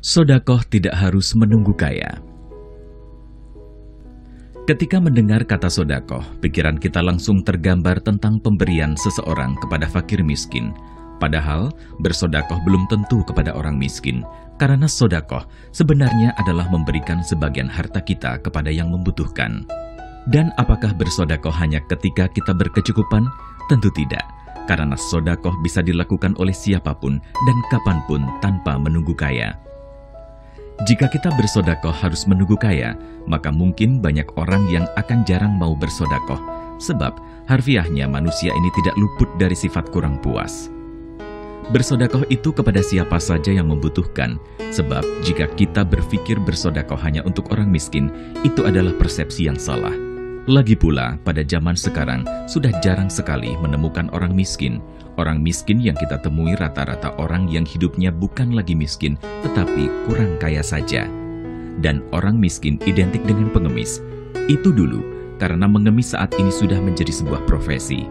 Sodakoh tidak harus menunggu kaya. Ketika mendengar kata sodakoh, pikiran kita langsung tergambar tentang pemberian seseorang kepada fakir miskin. Padahal bersodakoh belum tentu kepada orang miskin, karena sodakoh sebenarnya adalah memberikan sebagian harta kita kepada yang membutuhkan. Dan apakah bersodakoh hanya ketika kita berkecukupan? Tentu tidak, karena sodakoh bisa dilakukan oleh siapapun dan kapanpun tanpa menunggu kaya. Jika kita bersodakoh harus menunggu kaya, maka mungkin banyak orang yang akan jarang mau bersodakoh, sebab harfiahnya manusia ini tidak luput dari sifat kurang puas. Bersodakoh itu kepada siapa saja yang membutuhkan, sebab jika kita berpikir bersodakoh hanya untuk orang miskin, itu adalah persepsi yang salah. Lagi pula, pada zaman sekarang sudah jarang sekali menemukan orang miskin. Orang miskin yang kita temui rata-rata orang yang hidupnya bukan lagi miskin, tetapi kurang kaya saja. Dan orang miskin identik dengan pengemis. Itu dulu, karena mengemis saat ini sudah menjadi sebuah profesi.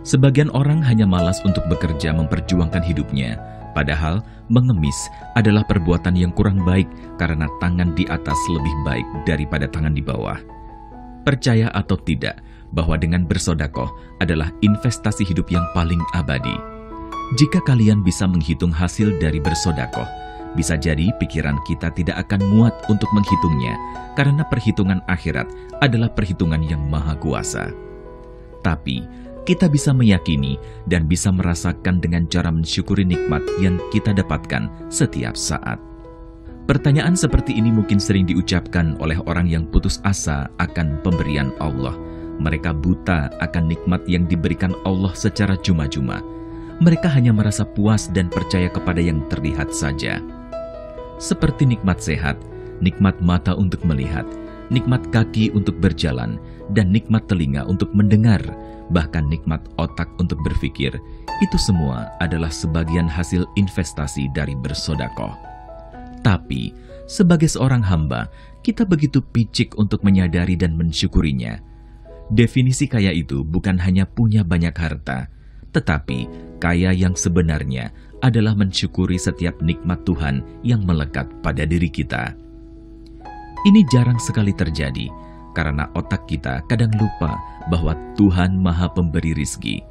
Sebagian orang hanya malas untuk bekerja memperjuangkan hidupnya. Padahal mengemis adalah perbuatan yang kurang baik karena tangan di atas lebih baik daripada tangan di bawah. Percaya atau tidak, bahwa dengan bersodakoh adalah investasi hidup yang paling abadi. Jika kalian bisa menghitung hasil dari bersodakoh, bisa jadi pikiran kita tidak akan muat untuk menghitungnya, karena perhitungan akhirat adalah perhitungan yang maha kuasa. Tapi, kita bisa meyakini dan bisa merasakan dengan cara mensyukuri nikmat yang kita dapatkan setiap saat. Pertanyaan seperti ini mungkin sering diucapkan oleh orang yang putus asa akan pemberian Allah. Mereka buta akan nikmat yang diberikan Allah secara cuma-cuma. Mereka hanya merasa puas dan percaya kepada yang terlihat saja. Seperti nikmat sehat, nikmat mata untuk melihat, nikmat kaki untuk berjalan, dan nikmat telinga untuk mendengar, bahkan nikmat otak untuk berpikir. Itu semua adalah sebagian hasil investasi dari bersodakoh. Tapi, sebagai seorang hamba, kita begitu picik untuk menyadari dan mensyukurinya. Definisi kaya itu bukan hanya punya banyak harta, tetapi kaya yang sebenarnya adalah mensyukuri setiap nikmat Tuhan yang melekat pada diri kita. Ini jarang sekali terjadi, karena otak kita kadang lupa bahwa Tuhan Maha Pemberi rizki.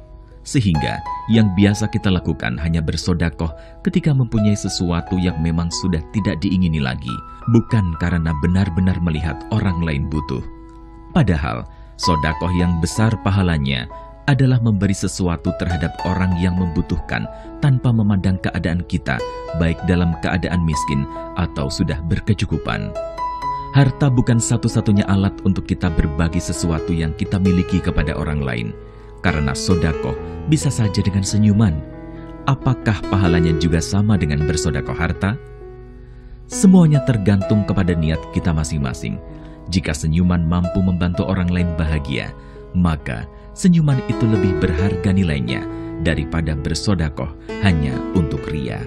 Sehingga yang biasa kita lakukan hanya bersodakoh ketika mempunyai sesuatu yang memang sudah tidak diingini lagi, bukan karena benar-benar melihat orang lain butuh. Padahal, sodakoh yang besar pahalanya adalah memberi sesuatu terhadap orang yang membutuhkan tanpa memandang keadaan kita, baik dalam keadaan miskin atau sudah berkecukupan. Harta bukan satu-satunya alat untuk kita berbagi sesuatu yang kita miliki kepada orang lain. Karena sodakoh bisa saja dengan senyuman. Apakah pahalanya juga sama dengan bersodakoh harta? Semuanya tergantung kepada niat kita masing-masing. Jika senyuman mampu membantu orang lain bahagia, maka senyuman itu lebih berharga nilainya daripada bersodakoh hanya untuk ria.